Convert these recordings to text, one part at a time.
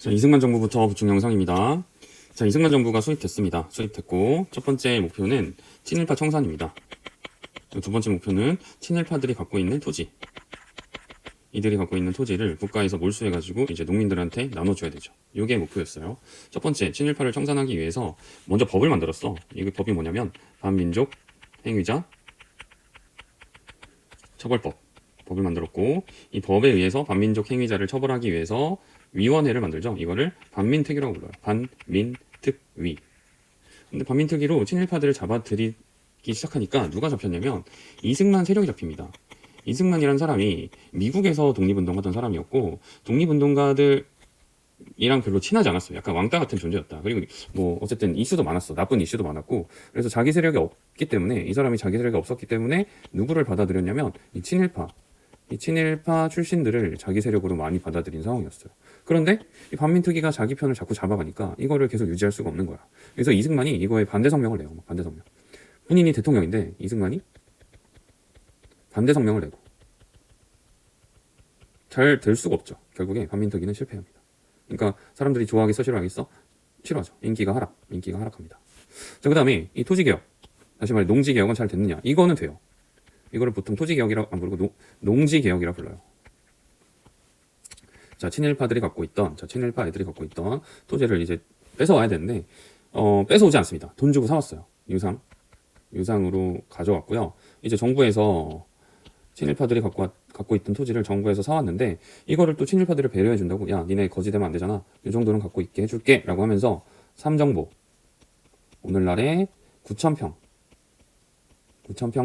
자, 이승만 정부부터 구축 영상입니다. 자, 이승만 정부가 수립됐습니다. 수립됐고, 첫 번째 목표는 친일파 청산입니다. 두 번째 목표는 친일파들이 갖고 있는 토지. 이들이 갖고 있는 토지를 국가에서 몰수해가지고 이제 농민들한테 나눠줘야 되죠. 이게 목표였어요. 첫 번째, 친일파를 청산하기 위해서 먼저 법을 만들었어. 이 법이 뭐냐면, 반민족 행위자 처벌법. 법을 만들었고, 이 법에 의해서 반민족 행위자를 처벌하기 위해서 위원회를 만들죠. 이거를 반민특위라고 불러요. 반민특위. 근데 반민특위로 친일파들을 잡아들이기 시작하니까 누가 잡혔냐면 이승만 세력이 잡힙니다. 이승만이라는 사람이 미국에서 독립운동하던 사람이었고 독립운동가들이랑 별로 친하지 않았어요. 약간 왕따 같은 존재였다. 그리고 뭐 어쨌든 이슈도 많았어. 나쁜 이슈도 많았고 그래서 자기 세력이 없기 때문에 이 사람이 자기 세력이 없었기 때문에 누구를 받아들였냐면 이 친일파 출신들을 자기 세력으로 많이 받아들인 상황이었어요. 그런데 이 반민특위가 자기 편을 자꾸 잡아가니까 이거를 계속 유지할 수가 없는 거야. 그래서 이승만이 이거에 반대 성명을 내요. 반대 성명. 본인이 대통령인데 이승만이 반대 성명을 내고 잘 될 수가 없죠. 결국에 반민특위는 실패합니다. 그러니까 사람들이 좋아하겠어, 싫어하겠어? 싫어하죠. 인기가 하락합니다. 자, 그 다음에 이 토지개혁, 다시 말해 농지개혁은 잘 됐느냐? 이거는 돼요. 이거를 보통 토지개혁이라고 안 부르고 농지개혁이라 불러요. 자, 친일파 애들이 갖고 있던 토지를 이제 뺏어와야 되는데, 뺏어오지 않습니다. 돈 주고 사왔어요. 유상으로 가져왔고요. 이제 정부에서 친일파들이 갖고 있던 토지를 정부에서 사왔는데, 이거를 또 친일파들을 배려해준다고, 야, 니네 거지되면 안 되잖아. 이 정도는 갖고 있게 해줄게. 라고 하면서, 삼정보. 오늘날에 9,000평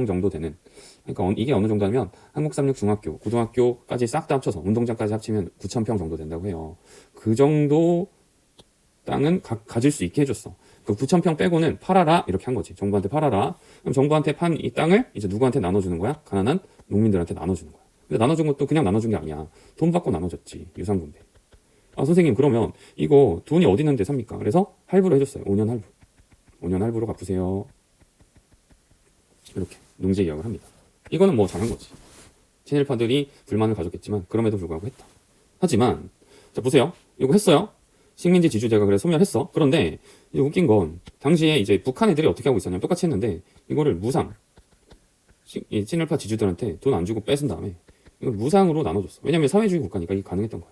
정도 되는. 그러니까 이게 어느 정도 하면 한국삼육 중학교, 고등학교까지 싹 다 합쳐서 운동장까지 합치면 9,000평 정도 된다고 해요. 그 정도 땅은 가질 수 있게 해줬어. 그 9,000평 빼고는 팔아라 이렇게 한 거지. 정부한테 팔아라. 그럼 정부한테 판 이 땅을 이제 누구한테 나눠주는 거야? 가난한 농민들한테 나눠주는 거야. 근데 나눠준 것도 그냥 나눠준 게 아니야. 돈 받고 나눠줬지. 유상분배. 아, 선생님 그러면 이거 돈이 어디 있는데 삽니까? 그래서 할부로 해줬어요. 5년 할부. 5년 할부로 갚으세요. 이렇게 농지개혁을 합니다. 이거는 뭐 잘한 거지. 친일파들이 불만을 가졌겠지만 그럼에도 불구하고 했다. 하지만 자 보세요. 이거 했어요. 식민지 지주제가 그래 소멸했어. 그런데 이제 웃긴 건 당시에 이제 북한 애들이 어떻게 하고 있었냐면 똑같이 했는데 이거를 무상 이 친일파 지주들한테 돈 안 주고 뺏은 다음에 이걸 무상으로 나눠줬어. 왜냐면 사회주의 국가니까 이게 가능했던 거야.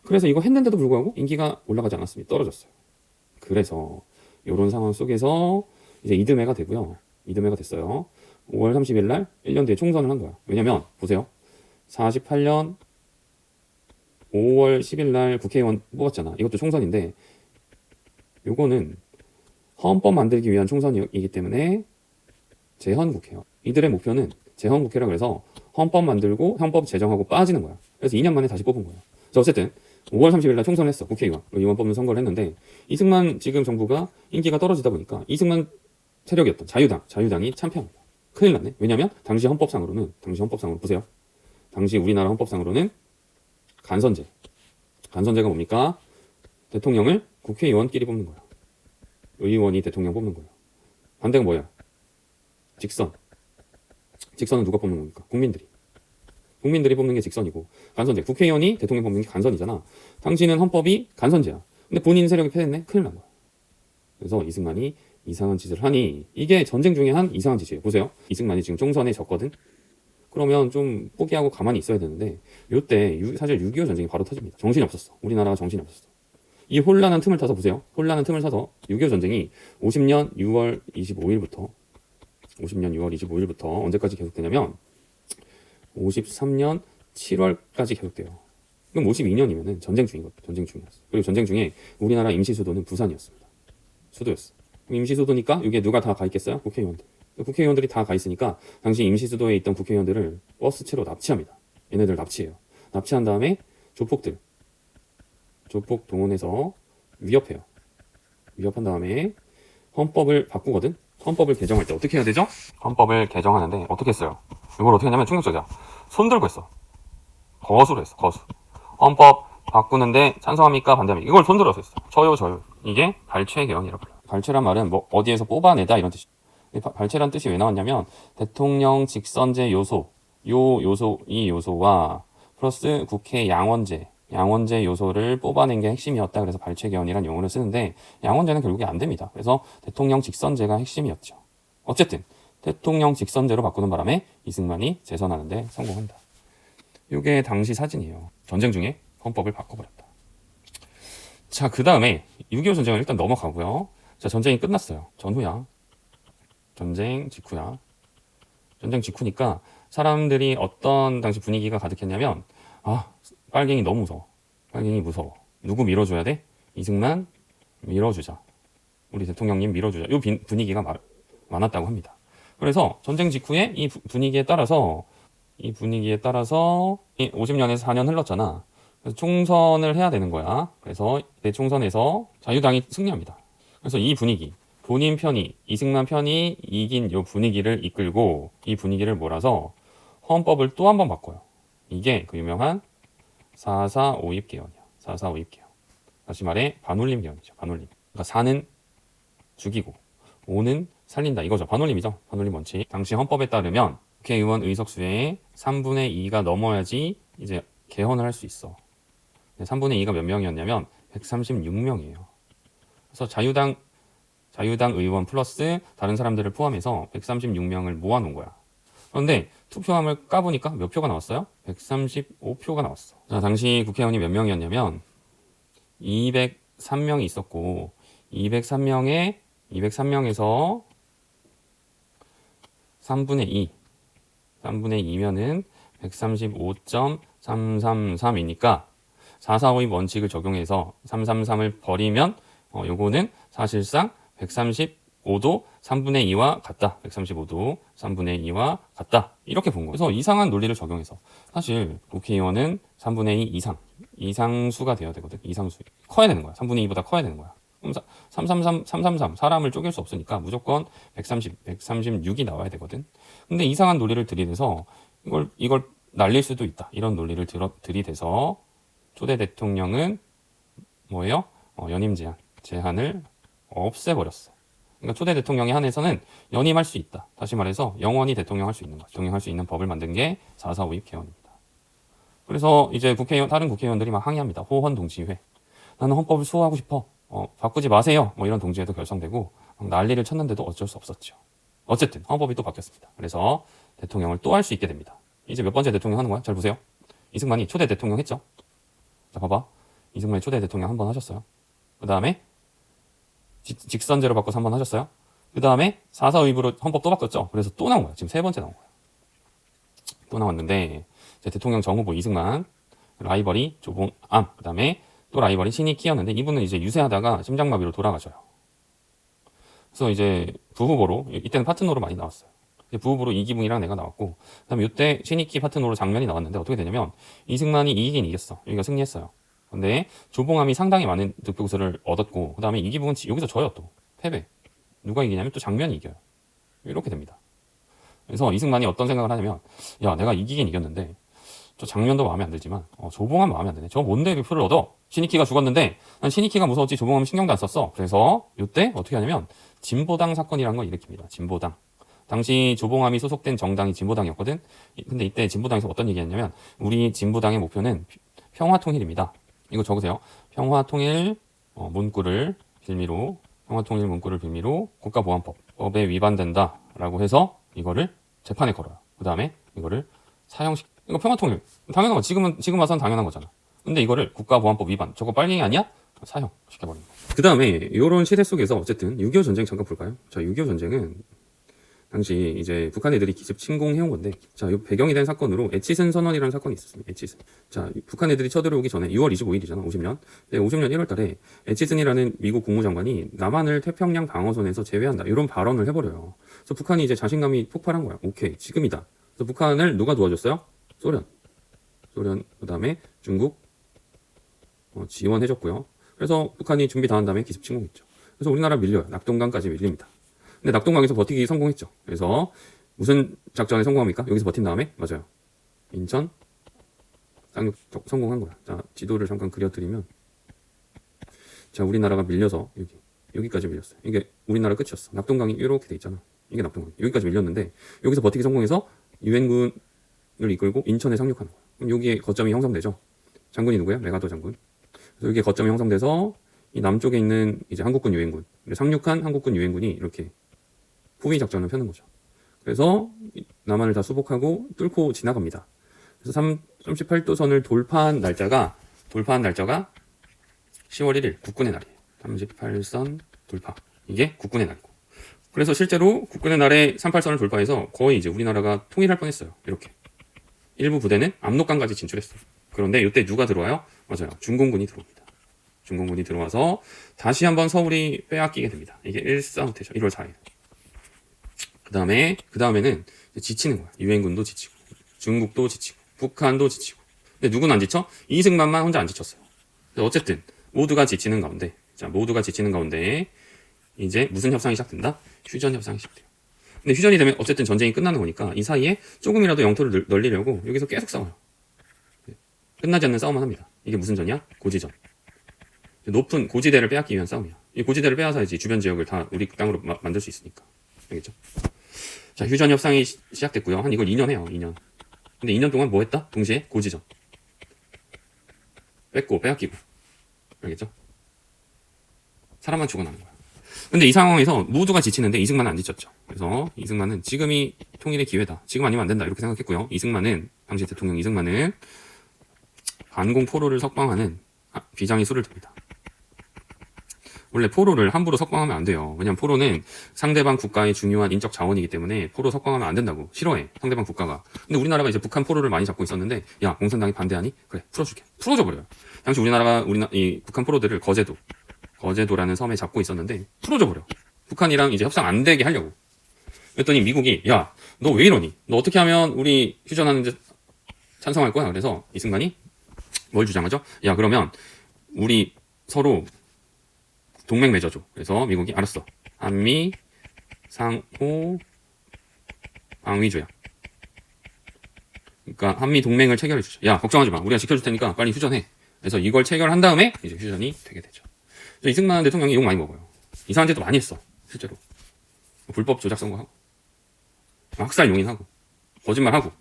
그래서 이거 했는데도 불구하고 인기가 올라가지 않았습니다. 떨어졌어요. 그래서 이런 상황 속에서 이제 이듬해가 되고요. 이듬해가 됐어요. 5월 30일 날 1년 뒤에 총선을 한 거야. 왜냐면 보세요. 48년 5월 10일 날 국회의원 뽑았잖아. 이것도 총선인데 요거는 헌법 만들기 위한 총선이기 때문에 재헌국회요. 이들의 목표는 재헌국회라 그래서 헌법 만들고 헌법 제정하고 빠지는 거야. 그래서 2년 만에 다시 뽑은 거야. 그래서 어쨌든 5월 30일 날 총선을 했어. 의원 뽑는 선거를 했는데 이승만 지금 정부가 인기가 떨어지다 보니까 이승만 세력이었던 자유당이 참패합니다. 큰일 났네. 왜냐면 당시 헌법상으로는 보세요. 당시 우리나라 헌법상으로는 간선제가 뭡니까? 대통령을 국회의원끼리 뽑는 거야. 의원이 대통령 뽑는 거야. 반대가 뭐야? 직선은 누가 뽑는 겁니까? 국민들이 뽑는 게 직선이고 간선제. 국회의원이 대통령 뽑는 게 간선이잖아. 당시는 헌법이 간선제야. 근데 본인 세력이 패했네? 큰일 난 거야. 그래서 이승만이 이상한 짓을 하니 이게 전쟁 중에 한 이상한 짓이에요. 보세요. 이승만이 지금 총선에 졌거든. 그러면 좀 포기하고 가만히 있어야 되는데 요때 사실 6.25 전쟁이 바로 터집니다. 정신이 없었어. 우리나라가 정신이 없었어. 이 혼란한 틈을 타서 보세요. 6.25 전쟁이 50년 6월 25일부터 언제까지 계속되냐면 53년 7월까지 계속돼요. 그럼 52년이면은 전쟁 중이었어. 그리고 전쟁 중에 우리나라 임시 수도는 부산이었습니다. 수도였어. 임시수도니까 여기에 누가 다 가 있겠어요? 국회의원들. 국회의원들이 다 가 있으니까 당시 임시수도에 있던 국회의원들을 버스채로 납치합니다. 얘네들 납치해요. 납치한 다음에 조폭 동원해서 위협해요. 위협한 다음에 헌법을 바꾸거든? 헌법을 개정할 때 어떻게 해야 되죠? 헌법을 개정하는데 어떻게 했어요? 이걸 어떻게 했냐면 충격적이야. 손 들고 했어. 거수로 했어. 헌법 바꾸는데 찬성합니까? 반대합니까? 이걸 손 들어서 했어. 저요. 이게 발췌 개헌이라고 불러요. 발췌란 말은 뭐 어디에서 뽑아내다 이런 뜻이죠. 발췌란 뜻이 왜 나왔냐면 대통령 직선제 이 요소와 플러스 국회 양원제 양원제 요소를 뽑아낸 게 핵심이었다. 그래서 발췌개헌이란 용어를 쓰는데 양원제는 결국에 안 됩니다. 그래서 대통령 직선제가 핵심이었죠. 어쨌든 대통령 직선제로 바꾸는 바람에 이승만이 재선하는데 성공한다. 이게 당시 사진이에요. 전쟁 중에 헌법을 바꿔버렸다. 자, 그 다음에 6.25 전쟁을 일단 넘어가고요. 자, 전쟁이 끝났어요. 전후야. 전쟁 직후야. 전쟁 직후니까 사람들이 어떤 당시 분위기가 가득했냐면, 아, 빨갱이 너무 무서워. 빨갱이 무서워. 누구 밀어줘야 돼? 이승만 밀어주자. 우리 대통령님 밀어주자. 이 분위기가 많았다고 합니다. 그래서 전쟁 직후에 이 분위기에 따라서 이 50년에서 4년 흘렀잖아. 그래서 총선을 해야 되는 거야. 그래서 대총선에서 자유당이 승리합니다. 그래서 이 분위기, 본인 편이, 이승만 편이 이긴 이 분위기를 이끌고 이 분위기를 몰아서 헌법을 또 한 번 바꿔요. 이게 그 유명한 4.4 오입 개헌이야. 4.4 오입 개헌. 다시 말해 반올림 개헌이죠. 반올림. 그러니까 4는 죽이고 5는 살린다. 이거죠. 반올림이죠. 반올림 원칙. 당시 헌법에 따르면 국회의원 의석수의 3분의 2가 넘어야지 이제 개헌을 할 수 있어. 3분의 2가 몇 명이었냐면 136명이에요. 그래서 자유당 의원 플러스 다른 사람들을 포함해서 136명을 모아놓은 거야. 그런데 투표함을 까보니까 몇 표가 나왔어요? 135표가 나왔어. 자, 당시 국회의원이 몇 명이었냐면 203명이 있었고 203명에서 3분의 2면은 135.333이니까 4.4.5의 원칙을 적용해서 333을 버리면 요거는 사실상 135도 3분의 2와 같다. 135도 3분의 2와 같다. 이렇게 본 거예요. 그래서 이상한 논리를 적용해서 사실 국회의원은 3분의 2 이상수가 되어야 되거든. 이상수. 커야 되는 거야. 3분의 2보다 커야 되는 거야. 그럼 333 사람을 쪼갤 수 없으니까 무조건 136이 나와야 되거든. 근데 이상한 논리를 들이대서 이걸 날릴 수도 있다. 이런 논리를 들이대서 초대 대통령은 뭐예요? 연임 제한을 없애버렸어. 그러니까 초대 대통령에 한해서는 연임할 수 있다. 다시 말해서 영원히 대통령 할 수 있는 거죠. 대통령 할 수 있는 법을 만든 게 4.4 오입 개헌입니다. 그래서 이제 다른 국회의원들이 막 항의합니다. 호헌 동지회. 나는 헌법을 수호하고 싶어. 바꾸지 마세요. 뭐 이런 동지회도 결성되고 난리를 쳤는데도 어쩔 수 없었죠. 어쨌든 헌법이 또 바뀌었습니다. 그래서 대통령을 또 할 수 있게 됩니다. 이제 몇 번째 대통령 하는 거야? 잘 보세요. 이승만이 초대 대통령 했죠. 자, 봐봐. 이승만이 초대 대통령 한 번 하셨어요. 그 다음에 직선제로 바꿔서 한 번 하셨어요. 그 다음에 4.4 오입으로 헌법 또 바꿨죠. 그래서 또 나온 거야. 지금 세 번째 나온 거야. 또 나왔는데 이제 대통령 정후보 이승만, 라이벌이 조봉암, 그 다음에 또 라이벌이 신익희였는데 이분은 이제 유세하다가 심장마비로 돌아가셔요. 그래서 이제 부후보로 이때는 파트너로 많이 나왔어요. 부후보로 이기붕이랑 내가 나왔고 그다음에 이때 신익희 파트너로 장면이 나왔는데 어떻게 되냐면 이승만이 이기긴 이겼어. 여기가 승리했어요. 근데 조봉암이 상당히 많은 득표수를 얻었고 그 다음에 이기붕은 여기서 져요. 또 패배. 누가 이기냐면 또 장면이 이겨요. 이렇게 됩니다. 그래서 이승만이 어떤 생각을 하냐면 야, 내가 이기긴 이겼는데 저 장면도 마음에 안 들지만 조봉암 마음에 안 드네. 저 뭔데 그 표를 얻어? 신익희가 죽었는데 난 신익희가 무서웠지 조봉암은 신경도 안 썼어. 그래서 이때 어떻게 하냐면 진보당 사건이라는 걸 일으킵니다. 진보당. 당시 조봉암이 소속된 정당이 진보당이었거든. 근데 이때 진보당에서 어떤 얘기했냐면 우리 진보당의 목표는 평화통일입니다. 이거 적으세요. 평화통일 문구를 빌미로 국가보안법에 위반된다라고 해서 이거를 재판에 걸어요. 그 다음에 이거를 이거 평화통일 당연한 거. 지금 와서는 당연한 거잖아. 근데 이거를 국가보안법 위반. 저거 빨갱이 아니야? 사형 시켜버린 거. 그 다음에 이런 시대 속에서 어쨌든 6.25 전쟁 잠깐 볼까요? 자, 6.25 전쟁은 당시 이제 북한 애들이 기습 침공해온 건데, 자, 이 배경이 된 사건으로 에치슨 선언이라는 사건이 있었습니다. 에치슨. 자, 북한 애들이 쳐들어오기 전에 6월 25일이잖아, 50년. 네, 50년 1월 달에 에치슨이라는 미국 국무장관이 남한을 태평양 방어선에서 제외한다. 이런 발언을 해버려요. 그래서 북한이 이제 자신감이 폭발한 거야. 오케이, 지금이다. 그래서 북한을 누가 도와줬어요? 소련, 그 다음에 중국, 지원해줬고요. 그래서 북한이 준비 다 한 다음에 기습 침공했죠. 그래서 우리나라 밀려요. 낙동강까지 밀립니다. 근데 낙동강에서 버티기 성공했죠. 그래서 무슨 작전에 성공합니까? 여기서 버틴 다음에 맞아요. 인천 쌍욕 성공한 거야. 자, 지도를 잠깐 그려드리면 자, 우리나라가 밀려서 여기까지 밀렸어요. 이게 우리나라 끝이었어. 낙동강이 이렇게 돼 있잖아. 이게 낙동강. 여기까지 밀렸는데 여기서 버티기 성공해서 유엔군을 이끌고 인천에 상륙하는 거야. 그럼 여기에 거점이 형성되죠. 장군이 누구야? 메가더 장군. 그래서 이게 거점이 형성돼서 이 남쪽에 있는 이제 한국군 유엔군, 상륙한 한국군 유엔군이 이렇게 포위 작전을 펴는 거죠. 그래서 남한을 다 수복하고 뚫고 지나갑니다. 그래서 38도선을 돌파한 날짜가 10월 1일 국군의 날이에요. 38선 돌파. 이게 국군의 날이고. 그래서 실제로 국군의 날에 38선을 돌파해서 거의 이제 우리나라가 통일할 뻔했어요. 이렇게. 일부 부대는 압록강까지 진출했어요. 그런데 이때 누가 들어와요? 맞아요. 중공군이 들어옵니다. 중공군이 들어와서 다시 한번 서울이 빼앗기게 됩니다. 이게 1.4호태죠. 1월 4일. 그 다음에는 지치는 거야. 유엔군도 지치고, 중국도 지치고, 북한도 지치고. 근데 누구는 안 지쳐? 이승만만 혼자 안 지쳤어요. 어쨌든 모두가 지치는 가운데, 이제 무슨 협상이 시작된다? 휴전 협상이 시작돼요. 근데 휴전이 되면 어쨌든 전쟁이 끝나는 거니까 이 사이에 조금이라도 영토를 널리려고 여기서 계속 싸워요. 끝나지 않는 싸움만 합니다. 이게 무슨 전이야? 고지전. 높은 고지대를 빼앗기 위한 싸움이야. 이 고지대를 빼앗아야지 주변 지역을 다 우리 땅으로 만들 수 있으니까. 알겠죠? 자, 휴전 협상이 시작됐고요. 한 이걸 2년 해요. 2년. 근데 2년 동안 뭐 했다? 동시에 고지전. 뺏고 빼앗기고. 알겠죠? 사람만 죽어나는 거야. 근데 이 상황에서 모두가 지치는데 이승만은 안 지쳤죠. 그래서 이승만은 지금이 통일의 기회다. 지금 아니면 안 된다. 이렇게 생각했고요. 당시 대통령 이승만은 반공 포로를 석방하는 비장의 수를 듭니다. 원래 포로를 함부로 석방하면 안 돼요. 왜냐면 포로는 상대방 국가의 중요한 인적 자원이기 때문에 포로 석방하면 안 된다고. 싫어해. 상대방 국가가. 근데 우리나라가 이제 북한 포로를 많이 잡고 있었는데, 야, 공산당이 반대하니? 그래, 풀어줄게. 풀어줘 버려요. 당시 우리나라가 이 북한 포로들을 거제도라는 섬에 잡고 있었는데 풀어줘 버려. 북한이랑 이제 협상 안 되게 하려고. 그랬더니 미국이, 야, 너 왜 이러니? 너 어떻게 하면 우리 휴전하는데 찬성할 거야? 그래서 이승만이 뭘 주장하죠? 야, 그러면 우리 서로 동맹 맺어줘. 그래서 미국이 알았어. 한미 상호 방위 조약. 그러니까 한미 동맹을 체결해 주죠. 야, 걱정하지 마. 우리가 지켜줄 테니까 빨리 휴전해. 그래서 이걸 체결한 다음에 이제 휴전이 되게 되죠. 이승만 대통령이 욕 많이 먹어요. 이상한 짓도 많이 했어. 실제로. 불법 조작 선거하고, 학살 용인하고, 거짓말하고.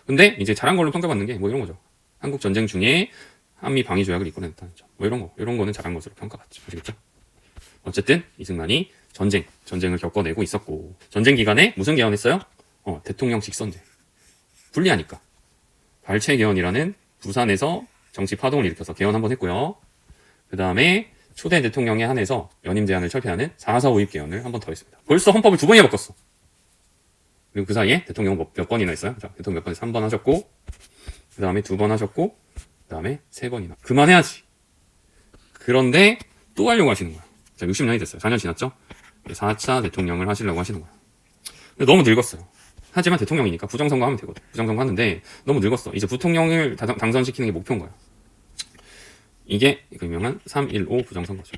근데 이제 잘한 걸로 평가받는 게 뭐 이런 거죠. 한국 전쟁 중에 한미 방위 조약을 이끌어냈다는 점. 뭐 이런 거는 잘한 것으로 평가받죠. 아시겠죠? 어쨌든 이승만이 전쟁을 겪어내고 있었고, 전쟁 기간에 무슨 개헌했어요? 대통령 직선제. 불리하니까. 발췌개헌이라는 부산에서 정치 파동을 일으켜서 개헌 한번 했고요. 그 다음에 초대 대통령에 한해서 연임 제한을 철폐하는 4.4.5.1 개헌을 한 번 더 했습니다. 벌써 헌법을 2번이나 바꿨어. 그리고 그 사이에 대통령 몇 번이나 했어요? 자, 대통령 몇 번에 3번 하셨고, 그 다음에 2번 하셨고, 그 다음에 3번이나. 그만해야지. 그런데 또 하려고 하시는 거야. 자, 60년이 됐어요. 4년 지났죠? 4차 대통령을 하시려고 하시는 거야. 근데 너무 늙었어요. 하지만 대통령이니까 부정선거 하면 되거든. 부정선거 하는데 너무 늙었어. 이제 부통령을 당선시키는 게 목표인 거야. 이게 그 유명한 3.15 부정선거죠.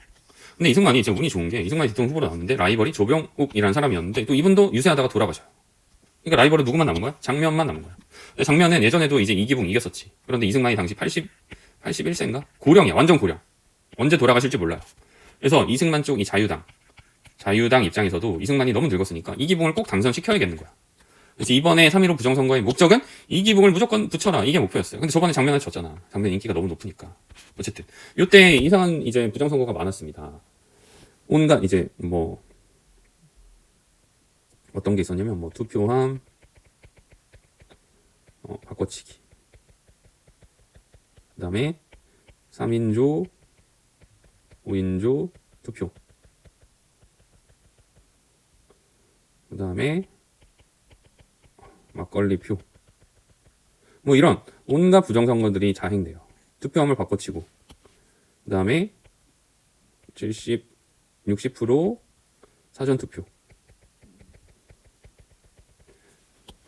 근데 이승만이 이제 운이 좋은 게 이승만이 대통령 후보로 나왔는데 라이벌이 조병욱이라는 사람이었는데 또 이분도 유세하다가 돌아가셔요. 그러니까 라이벌은 누구만 남은 거야? 장면만 남은 거야. 장면은 예전에도 이제 이기붕 이겼었지. 그런데 이승만이 당시 81세인가? 고령이야. 완전 고령. 언제 돌아가실지 몰라요. 그래서 이승만 쪽 이 자유당 입장에서도 이승만이 너무 늙었으니까 이기붕을 꼭 당선시켜야겠는 거야. 그래서 이번에 3.15 부정선거의 목적은 이기붕을 무조건 붙여라. 이게 목표였어요. 근데 저번에 장면을 졌잖아. 장면 인기가 너무 높으니까. 어쨌든. 요때 이상한 이제 부정선거가 많았습니다. 온갖 이제 뭐, 어떤 게 있었냐면 뭐 투표함, 바꿔치기. 그 다음에 3인조, 5인조 투표. 그 다음에 막걸리표. 뭐 이런 온갖 부정선거들이 자행돼요. 투표함을 바꿔치고. 그 다음에 60% 사전투표.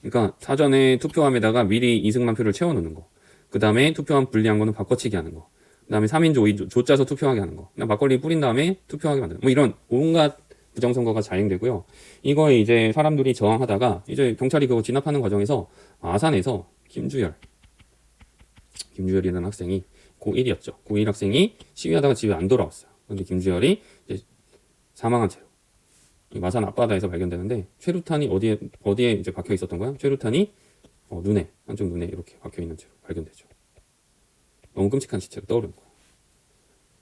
그러니까 사전에 투표함에다가 미리 이승만 표를 채워놓는 거. 그 다음에 투표함 분리한 거는 바꿔치기 하는 거. 그 다음에 3인조, 5인조 조 짜서 투표하게 하는 거. 그냥 막걸리 뿌린 다음에 투표하게 만드는 거. 뭐 이런 온갖 부정선거가 자행되고요. 이거에 이제 사람들이 저항하다가 이제 경찰이 그거 진압하는 과정에서 아산에서 김주열이라는 학생이 고1이었죠. 고1 학생이 시위하다가 집에 안 돌아왔어요. 근데 김주열이 이제 사망한 채로 마산 앞바다에서 발견되는데 최루탄이 어디에 이제 박혀 있었던 거야? 최루탄이 한쪽 눈에 이렇게 박혀 있는 채로 발견되죠. 너무 끔찍한 시체로 떠오르는 거예요.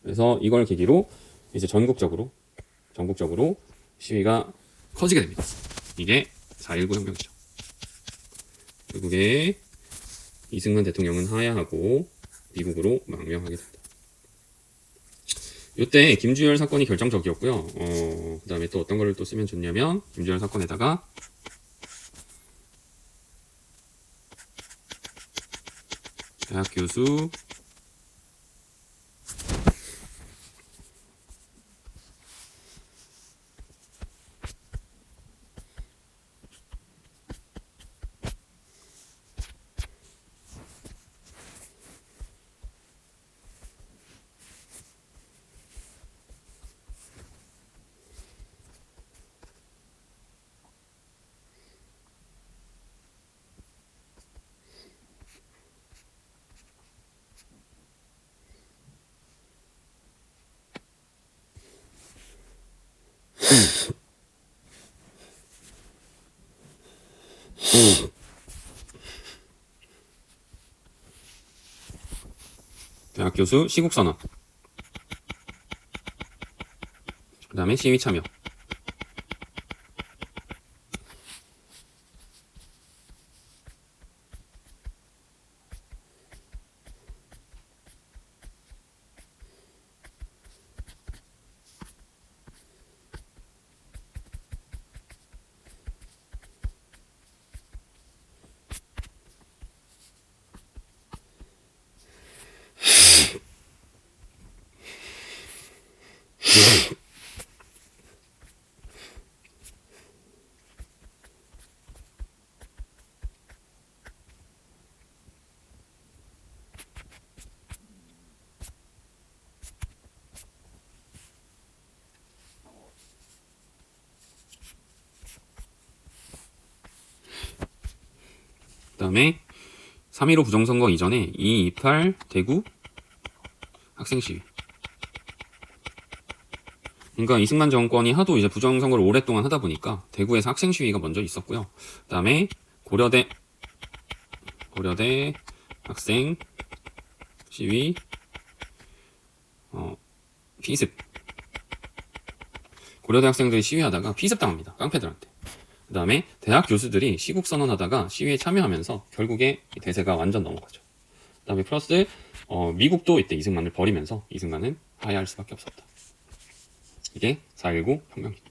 그래서 이걸 계기로 이제 전국적으로 시위가 커지게 됩니다. 이게 4.19 혁명이죠. 결국에 이승만 대통령은 하야하고 미국으로 망명하게 됩니다. 이때 김주열 사건이 결정적이었고요. 그 다음에 또 어떤 거를 또 쓰면 좋냐면 김주열 사건에다가 대학 교수 대학 교수 시국선언, 그 다음에 시위 참여, 그 다음에 3.15 부정선거 이전에 2.28 대구 학생 시위. 그러니까 이승만 정권이 하도 이제 부정선거를 오랫동안 하다 보니까 대구에서 학생 시위가 먼저 있었고요. 그 다음에 고려대 학생 시위, 피습. 고려대 학생들이 시위하다가 피습당합니다. 깡패들한테. 그 다음에 대학 교수들이 시국선언하다가 시위에 참여하면서 결국에 대세가 완전 넘어가죠. 그 다음에 플러스 미국도 이때 이승만을 버리면서 이승만은 하야할 수밖에 없었다. 이게 4.19 혁명입니다.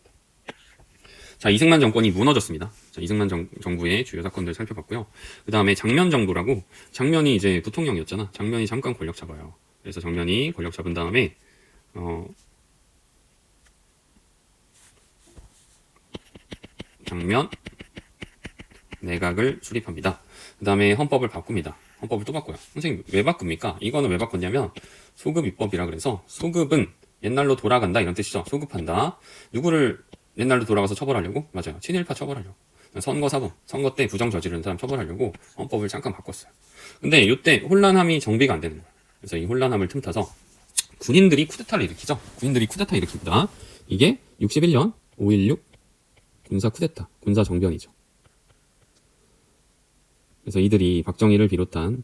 자, 이승만 정권이 무너졌습니다. 자, 이승만 정부의 주요 사건들 살펴봤고요. 그 다음에 장면 정부라고, 장면이 이제 부통령이었잖아. 장면이 잠깐 권력 잡아요. 그래서 장면이 권력 잡은 다음에 장면 내각을 수립합니다. 그 다음에 헌법을 바꿉니다. 헌법을 또 바꿔요. 선생님 왜 바꿉니까? 이거는 왜 바꿨냐면 소급 입법이라 그래서, 소급은 옛날로 돌아간다 이런 뜻이죠. 소급한다. 누구를 옛날로 돌아가서 처벌하려고? 맞아요. 친일파 처벌하려고. 선거 사범, 선거 때 부정 저지르는 사람 처벌하려고 헌법을 잠깐 바꿨어요. 근데 이때 혼란함이 정비가 안 되는 거예요. 그래서 이 혼란함을 틈타서 군인들이 쿠데타를 일으키죠. 군인들이 쿠데타 일으킵니다. 이게 61년 5.16 군사 쿠데타, 군사 정변이죠. 그래서 이들이 박정희를 비롯한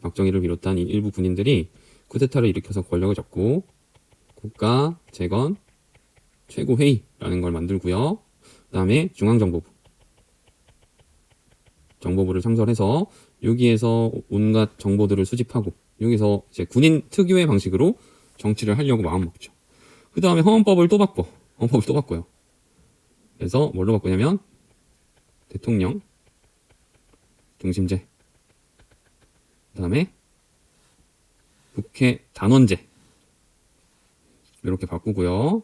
이 일부 군인들이 쿠데타를 일으켜서 권력을 잡고 국가 재건 최고회의라는 걸 만들고요. 그 다음에 정보부를 창설해서 여기에서 온갖 정보들을 수집하고 여기서 이제 군인 특유의 방식으로 정치를 하려고 마음먹죠. 그 다음에 헌법을 또 바꿔요. 그래서 뭘로 바꾸냐면 대통령 중심제, 그 다음에 국회 단원제 이렇게 바꾸고요.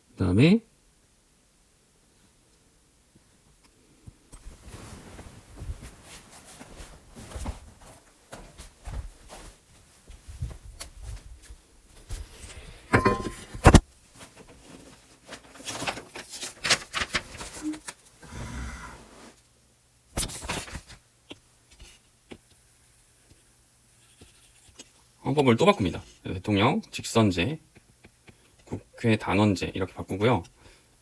그 다음에 헌법을 또 바꿉니다. 대통령 직선제, 국회 단원제 이렇게 바꾸고요.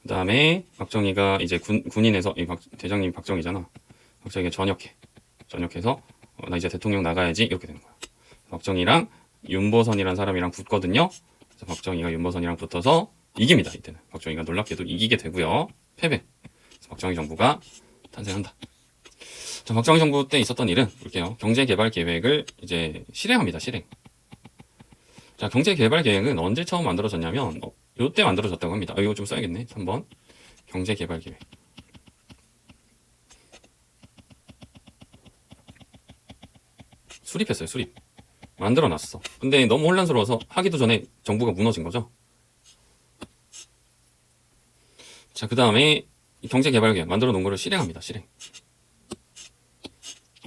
그 다음에 박정희가 이제 군인에서 대장님 박정희잖아. 박정희가 전역해서 나 이제 대통령 나가야지 이렇게 되는 거야. 박정희랑 윤보선이라는 사람이랑 붙거든요. 그래서 박정희가 윤보선이랑 붙어서 이깁니다. 이때는 박정희가 놀랍게도 이기게 되고요. 패배. 그래서 박정희 정부가 탄생한다. 자, 박정희 정부 때 있었던 일은 볼게요. 경제개발 계획을 이제 실행합니다. 실행. 자, 경제개발 계획은 언제 처음 만들어졌냐면 요때 만들어졌다고 합니다. 이거 좀 써야겠네. 3번. 경제개발 계획. 수립했어요. 수립. 만들어놨어. 근데 너무 혼란스러워서 하기도 전에 정부가 무너진 거죠. 자, 그 다음에 경제개발계획 만들어 놓은 거를 실행합니다. 실행.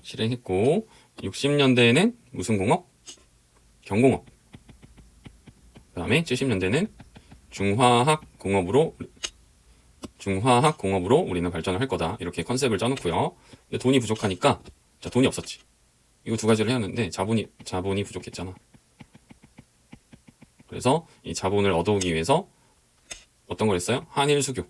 실행했고 60년대에는 무슨 공업? 경공업. 그 다음에 70년대는 중화학공업으로 우리는 발전을 할 거다. 이렇게 컨셉을 짜놓고요. 근데 돈이 부족하니까 자, 돈이 없었지. 이거 두 가지를 해야 하는데 자본이 부족했잖아. 그래서 이 자본을 얻어오기 위해서 어떤 걸 했어요? 한일 수교.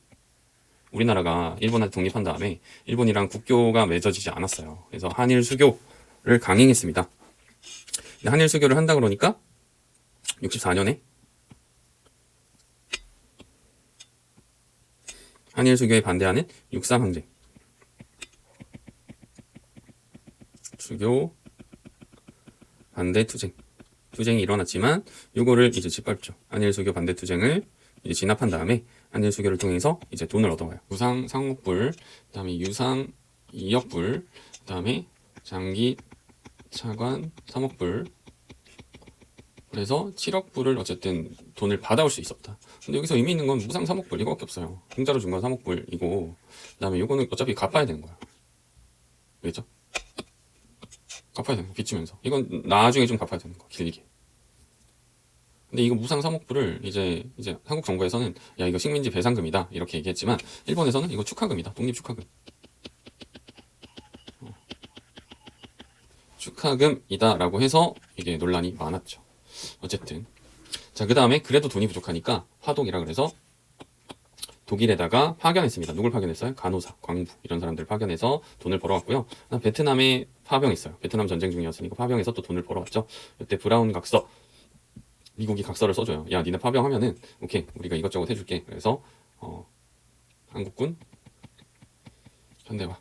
우리나라가 일본한테 독립한 다음에 일본이랑 국교가 맺어지지 않았어요. 그래서 한일 수교를 강행했습니다. 근데 한일 수교를 한다 그러니까 64년에 한일 수교에 반대하는 6.3 항쟁. 수교 반대 투쟁이 일어났지만 요거를 이제 짓밟죠. 한일 수교 반대 투쟁을 이제 진압한 다음에 한일 수교를 통해서 이제 돈을 얻어와요. 유상 3억불, 그다음에 유상 2억불, 그다음에 장기 차관 3억불. 그래서 7억불을 어쨌든 돈을 받아올 수 있었다. 근데 여기서 의미 있는 건 무상 3억불 이거밖에 없어요. 공짜로 준 건 3억불이고, 그다음에 요거는 어차피 갚아야 되는 거야. 알겠죠? 갚아야 되는 거, 빚지면서. 이건 나중에 좀 갚아야 되는 거, 길게. 근데 이거 무상 3억불을 이제 한국 정부에서는 야, 이거 식민지 배상금이다. 이렇게 얘기했지만, 일본에서는 이거 축하금이다. 독립 축하금. 축하금이다. 라고 해서 이게 논란이 많았죠. 어쨌든. 자, 그 다음에 그래도 돈이 부족하니까 화독이라 그래서 독일에다가 파견했습니다. 누굴 파견했어요? 간호사, 광부 이런 사람들 파견해서 돈을 벌어왔고요. 베트남에 파병했어요. 베트남 전쟁 중이었으니까 파병해서 또 돈을 벌어왔죠. 이때 브라운 각서, 미국이 각서를 써줘요. 야, 니네 파병하면은 오케이, 우리가 이것저것 해줄게. 그래서 한국군 현대화에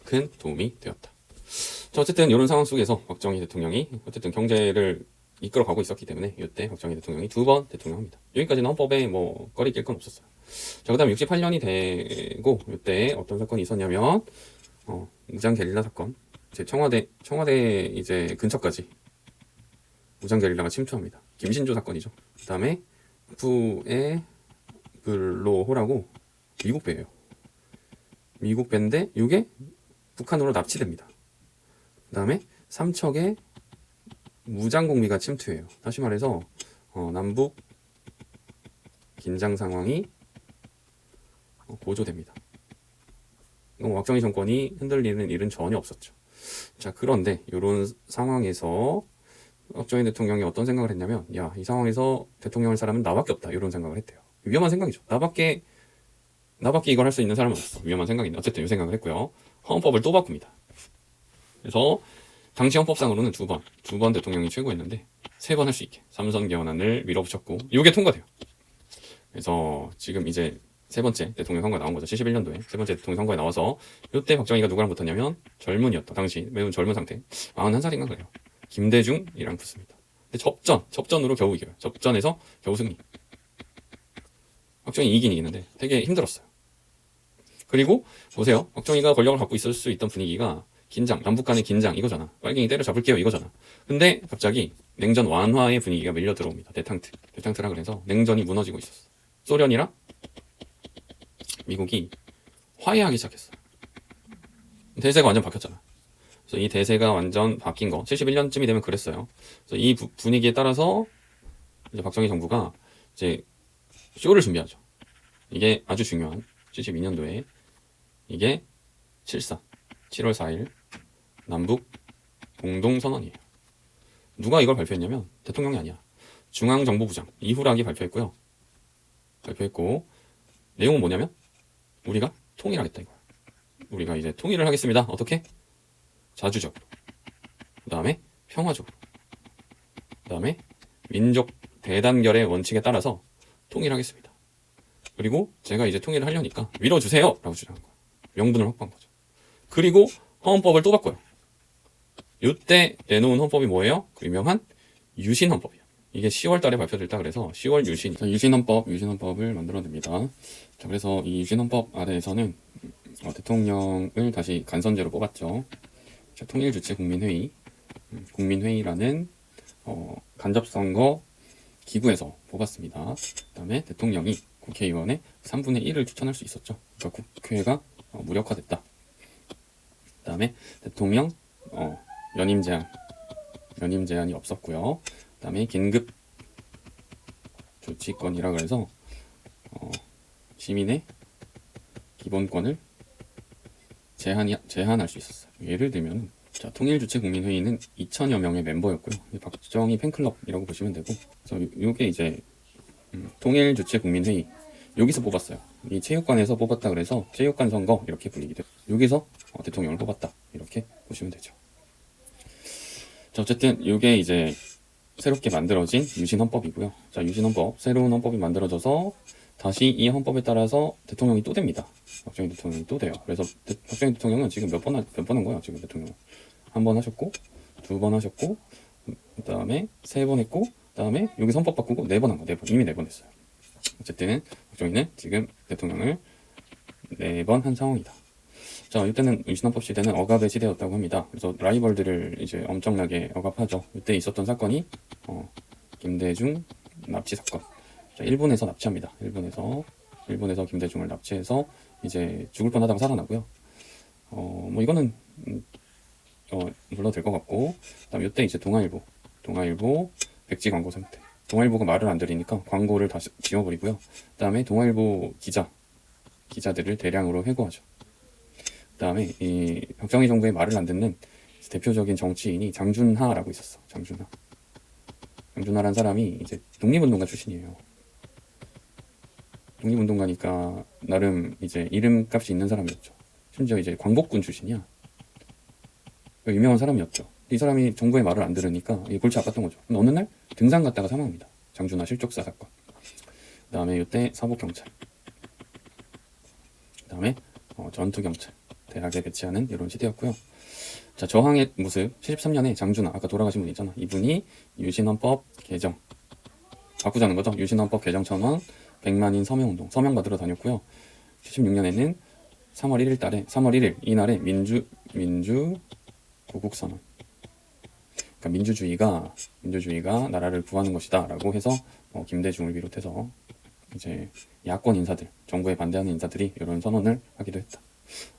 큰 도움이 되었다. 자, 어쨌든 이런 상황 속에서 박정희 대통령이 어쨌든 경제를 이끌어가고 있었기 때문에 이때 박정희 대통령이 2번 대통령합니다. 여기까지는 헌법에 뭐 꺼리 낄 건 없었어요. 자, 그 다음 68년이 되고 이때 어떤 사건이 있었냐면 무장 게릴라 사건. 이제 청와대 이제 근처까지 무장 게릴라가 침투합니다. 김신조 사건이죠. 그 다음에 부의 블로호라고 미국 배예요. 미국 배인데 이게 북한으로 납치됩니다. 그 다음에 삼척에 무장공비가 침투해요. 다시 말해서 남북 긴장 상황이 고조됩니다. 박정희 정권이 흔들리는 일은 전혀 없었죠. 자, 그런데 이런 상황에서 박정희 대통령이 어떤 생각을 했냐면 야, 이 상황에서 대통령 할 사람은 나밖에 없다. 이런 생각을 했대요. 위험한 생각이죠. 나밖에 이걸 할 수 있는 사람은 없어. 위험한 생각인데 어쨌든 이 생각을 했고요. 헌법을 또 바꿉니다. 그래서 당시 헌법상으로는 두 번 대통령이 최고였는데 3번 할 수 있게 3선 개헌안을 밀어붙였고 이게 통과돼요. 그래서 지금 이제 세 번째 대통령 선거에 나온 거죠. 71년도에 세 번째 대통령 선거에 나와서 이때 박정희가 누구랑 붙었냐면 젊은이였다. 당시 매우 젊은 상태 41살인가 그래요. 김대중이랑 붙습니다. 근데 접전으로 겨우 이겨요. 접전에서 겨우 승리. 박정희 이기긴 이기는데 되게 힘들었어요. 그리고 보세요. 박정희가 권력을 갖고 있을 수 있던 분위기가 긴장, 남북 간의 긴장 이거잖아. 빨갱이 때려잡을게요 이거잖아. 근데 갑자기 냉전 완화의 분위기가 밀려 들어옵니다. 대탕트라 그래서 냉전이 무너지고 있었어. 소련이랑 미국이 화해하기 시작했어. 대세가 완전 바뀌었잖아. 그래서 이 대세가 완전 바뀐 거 71년쯤이 되면 그랬어요. 그래서 이 분위기에 따라서 이제 박정희 정부가 이제 쇼를 준비하죠. 이게 아주 중요한 72년도에 이게 7월 4일 남북 공동선언이에요. 누가 이걸 발표했냐면 대통령이 아니야. 중앙정보부장 이후락이 발표했고 내용은 뭐냐면 우리가 통일하겠다 이거야. 우리가 이제 통일을 하겠습니다. 어떻게? 자주적으로. 그 다음에 평화적으로. 그다음에 민족 대단결의 원칙에 따라서 통일하겠습니다. 그리고 제가 이제 통일을 하려니까 밀어주세요! 라고 주장한 거예요. 명분을 확보한 거죠. 그리고 헌법을 또 바꿔요. 이때 내놓은 헌법이 뭐예요? 그 유명한 유신헌법이에요. 이게 10월 달에 발표됐다 그래서 10월 유신헌법을 만들어냅니다. 자, 그래서 이 유신헌법 아래에서는 대통령을 다시 간선제로 뽑았죠. 자, 통일주체 국민회의, 국민회의라는 간접선거 기구에서 뽑았습니다. 그 다음에 대통령이 국회의원의 3분의 1을 추천할 수 있었죠. 그러니까 국회가 무력화됐다. 그 다음에 대통령 연임 제한이 없었고요. 그 다음에 긴급 조치권이라 그래서 시민의 기본권을 제한할 수 있었어요. 예를 들면 자, 통일주체 국민회의는 2천여 명의 멤버였고요. 박정희 팬클럽이라고 보시면 되고, 그래서 이게 이제 통일주체 국민회의 여기서 뽑았어요. 이 체육관에서 뽑았다 그래서 체육관 선거 이렇게 불리기도 해요. 여기서 대통령을 뽑았다 이렇게 보시면 되죠. 자, 어쨌든 이게 이제 새롭게 만들어진 유신헌법이고요. 자, 유신헌법 새로운 헌법이 만들어져서 다시 이 헌법에 따라서 대통령이 또 됩니다. 박정희 대통령이 또 돼요. 그래서 박정희 대통령은 지금 몇 번 한 거야? 지금 대통령 한 번 하셨고, 2번 하셨고, 그 다음에 3번 했고, 그 다음에 여기서 헌법 바꾸고 4번 한 거, 4번 이미 4번 했어요. 어쨌든 박정희는 지금 대통령을 4번 한 상황이다. 자, 이때는 유신헌법 시대는 억압의 시대였다고 합니다. 그래서 라이벌들을 이제 엄청나게 억압하죠. 이때 있었던 사건이 김대중 납치 사건. 자, 일본에서 납치합니다. 일본에서 김대중을 납치해서 이제 죽을 뻔하다가 살아나고요. 뭐 이거는 물러도 될 것 같고, 그다음 이때 이제 동아일보 백지 광고 상태. 동아일보가 말을 안 들으니까 광고를 다시 지워버리고요. 그다음에 동아일보 기자들을 대량으로 해고하죠. 그다음에 이 박정희 정부의 말을 안 듣는 대표적인 정치인이 장준하라고 있었어. 장준하라는 사람이 이제 독립운동가 출신이에요. 독립운동가니까 나름 이제 이름값이 있는 사람이었죠. 심지어 이제 광복군 출신이야. 유명한 사람이었죠. 이 사람이 정부의 말을 안 들으니까 골치 아팠던 거죠. 근데 어느 날 등산 갔다가 사망합니다. 장준하 실족사 사건. 그 다음에 이때 사법경찰. 그 다음에 전투경찰. 대학에 배치하는 이런 시대였고요. 자, 저항의 모습. 73년에 장준하, 아까 돌아가신 분 있잖아. 이분이 유신헌법 개정. 바꾸자는 거죠. 유신헌법 개정 첨언 100만인 서명운동. 서명 받으러 다녔고요. 76년에는 3월 1일 이날에 민주 구국선언. 그러니까 민주주의가 나라를 구하는 것이다라고 해서 김대중을 비롯해서 이제 야권 인사들, 정부에 반대하는 인사들이 이런 선언을 하기도 했다.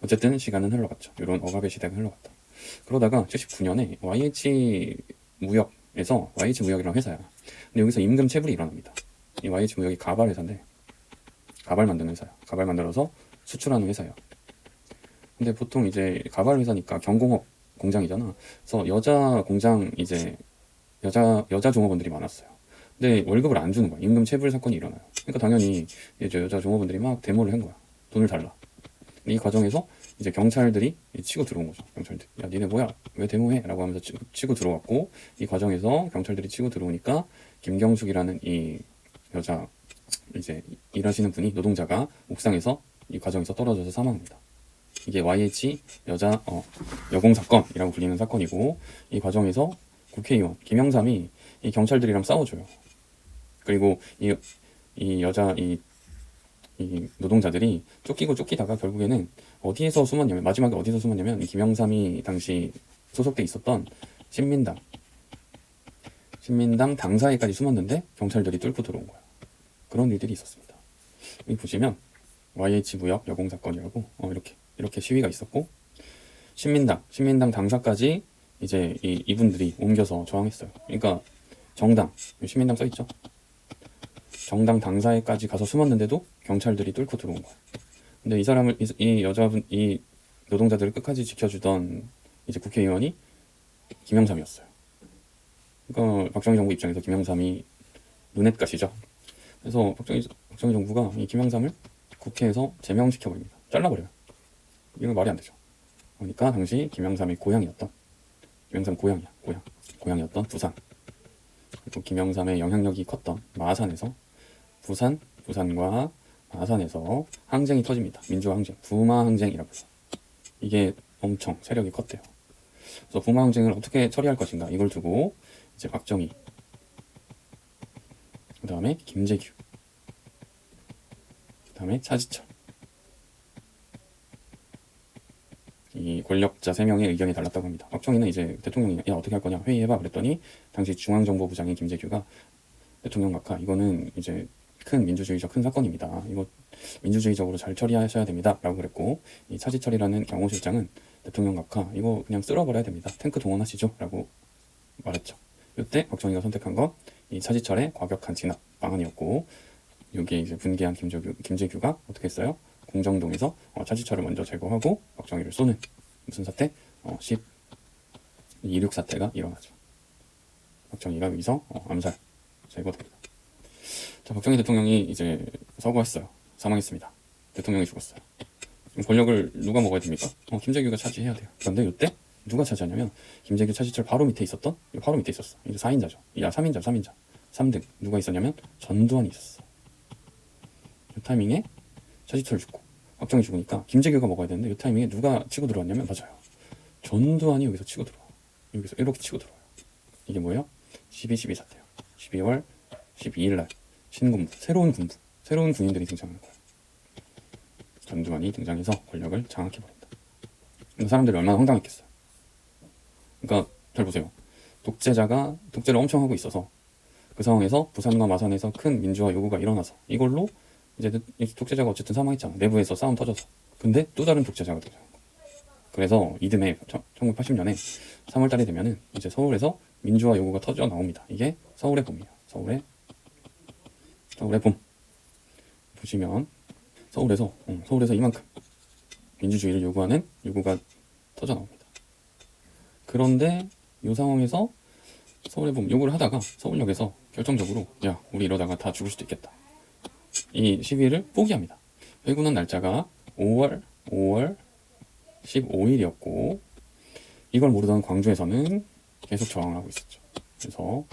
어쨌든 시간은 흘러갔죠. 이런 억압의 시대가 흘러갔다. 그러다가 79년에 YH 무역이라는 회사야. 근데 여기서 임금 체불이 일어납니다. 이 YH 무역이 가발 회사인데 가발 만드는 회사야. 가발 만들어서 수출하는 회사야. 근데 보통 이제 가발 회사니까 경공업 공장이잖아. 그래서 여자 공장 이제 여자 종업원들이 많았어요. 근데 월급을 안 주는 거야. 임금 체불 사건이 일어나요. 그러니까 당연히 이제 여자 종업원들이 막 데모를 한 거야. 돈을 달라. 이 과정에서 이제 경찰들이 치고 들어온 거죠. 경찰들. 야, 니네 뭐야? 왜 데모해? 라고 하면서 치고 들어왔고, 이 과정에서 경찰들이 치고 들어오니까 김경숙이라는 이 여자 이제 일하시는 분이 노동자가 옥상에서 이 과정에서 떨어져서 사망합니다. 이게 YH 여공 사건이라고 불리는 사건이고, 이 과정에서 국회의원 김영삼이 이 경찰들이랑 싸워줘요. 그리고 이 노동자들이 쫓기다가 결국에는 마지막에 어디서 숨었냐면 이 김영삼이 당시 소속돼 있었던 신민당 당사에까지 숨었는데 경찰들이 뚫고 들어온 거야. 그런 일들이 있었습니다. 여기 보시면 YH 무역 여공 사건이라고 이렇게 시위가 있었고, 신민당 당사까지 이제 이분들이 옮겨서 저항했어요. 그러니까 정당, 신민당 써있죠. 정당 당사에까지 가서 숨었는데도 경찰들이 뚫고 들어온 거야. 근데 이 노동자들을 끝까지 지켜주던 이제 국회의원이 김영삼이었어요. 그러니까 박정희 정부 입장에서 김영삼이 눈엣가시죠. 그래서 박정희 정부가 이 김영삼을 국회에서 제명시켜버립니다. 잘라버려요. 이건 말이 안 되죠. 그러니까 당시 김영삼의 고향이었던 김영삼 고향이야. 고향이었던 부산. 그리고 김영삼의 영향력이 컸던 마산에서 부산과 마산에서 항쟁이 터집니다. 민주화 항쟁, 부마 항쟁이라고 해요. 이게 엄청 세력이 컸대요. 그래서 부마 항쟁을 어떻게 처리할 것인가 이걸 두고 이제 박정희, 그 다음에 김재규, 그 다음에 차지철, 이 권력자 3명의 의견이 달랐다고 합니다. 박정희는 이제 대통령이 야 어떻게 할 거냐 회의해봐 그랬더니 당시 중앙정보부장인 김재규가 대통령 각하 이거는 이제 큰 민주주의적 큰 사건입니다. 이거 민주주의적으로 잘 처리하셔야 됩니다. 라고 그랬고 이 차지철이라는 경호실장은 대통령 각하 이거 그냥 쓸어버려야 됩니다. 탱크 동원하시죠. 라고 말했죠. 이때 박정희가 선택한 건 이 차지철의 과격한 진압 방안이었고 여기에 이제 분개한 김재규가 어떻게 했어요? 공정동에서 차지철을 먼저 제거하고 박정희를 쏘는 무슨 사태? 12.6 사태가 일어나죠. 박정희가 여기서 암살 제거됩니다. 자, 박정희 대통령이 이제 서거했어요. 사망했습니다. 대통령이 죽었어요. 권력을 누가 먹어야 됩니까? 김재규가 차지해야 돼요. 그런데 이때 누가 차지하냐면 김재규 차지철 바로 밑에 있었어. 이제 4인자죠. 3인자. 3등 누가 있었냐면 전두환이 있었어. 이 타이밍에 차지철 죽고 박정희 죽으니까 김재규가 먹어야 되는데 이 타이밍에 누가 치고 들어왔냐면 맞아요. 전두환이 여기서 치고 들어와요. 여기서 이렇게 치고 들어와요. 이게 뭐예요? 12.12 사태요. 12월 12일 날 신군부, 새로운 군인들이 등장하는 거예요. 전두환이 등장해서 권력을 장악해버린다. 사람들이 얼마나 황당했겠어요. 그러니까 잘 보세요. 독재를 엄청 하고 있어서 그 상황에서 부산과 마산에서 큰 민주화 요구가 일어나서 이걸로 이제 독재자가 어쨌든 사망했잖아. 내부에서 싸움 터져서. 근데 또 다른 독재자가 등장한 거야. 그래서 이듬해 1980년에 3월 달이 되면은 이제 서울에서 민주화 요구가 터져 나옵니다. 이게 서울의 봄이에요. 서울의 봄. 보시면 서울에서 이만큼 민주주의를 요구하는 요구가 터져 나옵니다. 그런데 이 상황에서 서울의 봄 요구를 하다가 서울역에서 결정적으로 야 우리 이러다가 다 죽을 수도 있겠다. 이 시위를 포기합니다. 회군한 날짜가 5월 15일이었고 이걸 모르던 광주에서는 계속 저항을 하고 있었죠. 그래서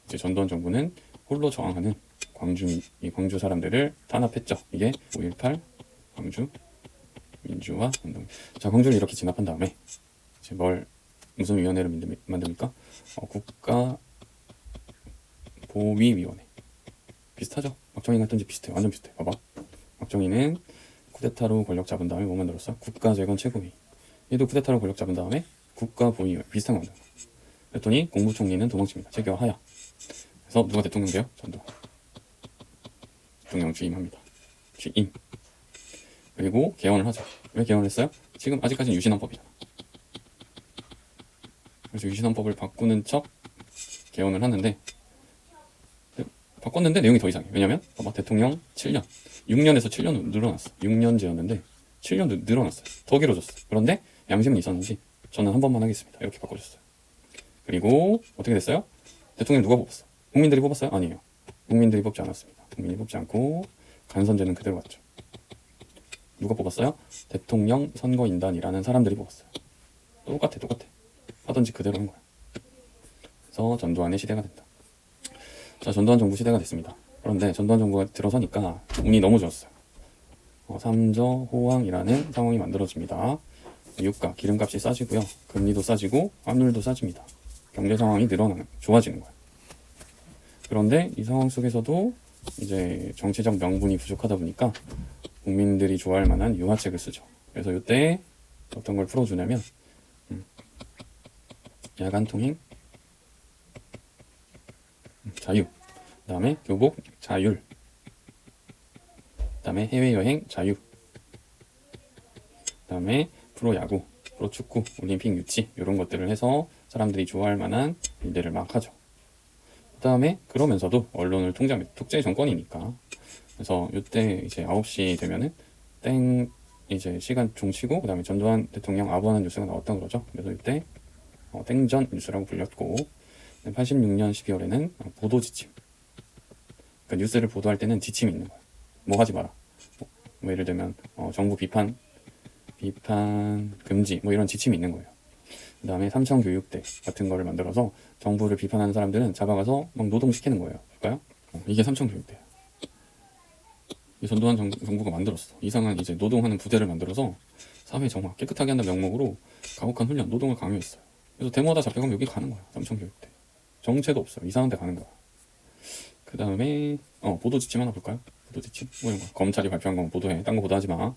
이제 전두환 정부는 홀로 저항하는 광주 사람들을 탄압했죠. 이게 5.18 광주 민주화 운동. 자, 광주를 이렇게 진압한 다음에 이제 무슨 위원회를 만듭니까? 국가보위위원회. 비슷하죠? 박정희가 했던지 비슷해. 완전 비슷해. 봐봐. 박정희는 쿠데타로 권력 잡은 다음에 뭐 만들었어? 국가재건 최고위. 얘도 쿠데타로 권력 잡은 다음에 국가보위위원회. 비슷한 거 만든 거. 그랬더니 국무총리는 도망칩니다. 재교하야. 그래서 누가 대통령 돼요? 전두환. 대통령 취임합니다. 취임. 그리고 개헌을 하죠. 왜 개헌을 했어요? 지금 아직까지는 유신헌법이잖아. 그래서 유신헌법을 바꾸는 척 개헌을 하는데 바꿨는데 내용이 더 이상해. 왜냐면 봐봐 대통령 7년 6년에서 7년 늘어났어. 6년제였는데 7년 늘어났어요. 더 길어졌어. 그런데 양심은 있었는지 저는 한 번만 하겠습니다. 이렇게 바꿔줬어요. 그리고 어떻게 됐어요? 대통령 누가 뽑았어? 국민들이 뽑았어요? 아니에요. 국민들이 뽑지 않았습니다. 국민이 뽑지 않고 간선제는 그대로 갔죠. 누가 뽑았어요? 대통령 선거인단이라는 사람들이 뽑았어요. 똑같아. 하던지 그대로 한 거야. 그래서 전두환의 시대가 된다. 자, 전두환 정부 시대가 됐습니다. 그런데 전두환 정부가 들어서니까 운이 너무 좋았어요. 삼저호황이라는 상황이 만들어집니다. 유가, 기름값이 싸지고요. 금리도 싸지고 환율도 싸집니다. 경제 상황이 좋아지는 거예요. 그런데 이 상황 속에서도 이제 정치적 명분이 부족하다 보니까 국민들이 좋아할 만한 유화책을 쓰죠. 그래서 이때 어떤 걸 풀어주냐면 야간 통행 자유, 그 다음에 교복 자율, 그 다음에 해외여행 자유, 그 다음에 프로야구, 프로축구, 올림픽 유치 이런 것들을 해서 사람들이 좋아할 만한 일들을 막 하죠. 그 다음에 그러면서도 언론을 통제합니다. 독재 정권이니까. 그래서 이때 이제 9시 되면은 이제 시간 종치고 그 다음에 전두환 대통령 아부하는 뉴스가 나왔다 그러죠. 그래서 이때 땡전 뉴스라고 불렸고 86년 12월에는 보도 지침. 그러니까 뉴스를 보도할 때는 지침이 있는 거야. 뭐 하지 마라. 뭐 예를 들면 정부 비판 금지 뭐 이런 지침이 있는 거예요. 그 다음에 삼청교육대 같은 거를 만들어서 정부를 비판하는 사람들은 잡아가서 막 노동시키는 거예요. 볼까요? 이게 삼청교육대야. 이 전두환 정부가 만들었어. 이상한 이제 노동하는 부대를 만들어서 사회 정화 깨끗하게 한다는 명목으로 가혹한 훈련, 노동을 강요했어요. 그래서 데모하다 잡혀가면 여기 가는 거야. 삼청교육대. 정체도 없어요. 이상한 데 가는 거야. 그 다음에 보도 지침 하나 볼까요? 보도 지침 뭐 이런 거. 검찰이 발표한 건 보도해. 딴 거 보도하지 마.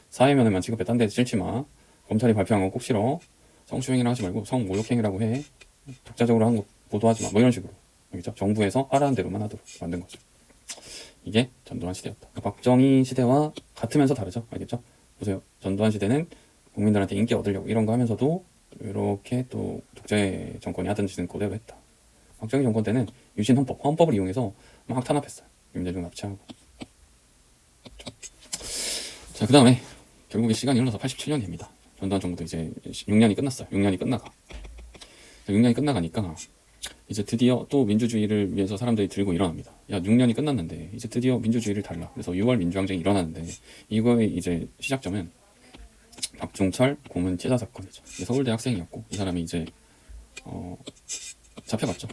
사회면에만 취급해. 딴 데 실지 마. 검찰이 발표한 건 꼭 싫어. 성추행이라 하지 말고 성모욕행위라고 해. 독자적으로 한 거 보도하지 마. 뭐 이런 식으로. 알겠죠? 정부에서 하라는 대로만 하도록 만든 거죠. 이게 전두환 시대였다. 박정희 시대와 같으면서 다르죠. 알겠죠? 보세요. 전두환 시대는 국민들한테 인기 얻으려고 이런 거 하면서도 이렇게 또 독재 정권이 하던 짓은 그대로 했다. 박정희 정권 때는 유신 헌법을 이용해서 막 탄압했어요. 임대중 납치하고. 자, 그 다음에 결국에 시간이 흘러서 87년이 됩니다. 전두환 정부도 이제 6년이 끝났어요. 6년이 끝나가. 6년이 끝나가니까 이제 드디어 또 민주주의를 위해서 사람들이 들고 일어납니다. 야, 6년이 끝났는데 이제 드디어 민주주의를 달라. 그래서 6월 민주항쟁이 일어나는데 이거의 이제 시작점은 박종철 고문 치사 사건이죠. 서울대 학생이었고 이 사람이 이제 잡혀갔죠.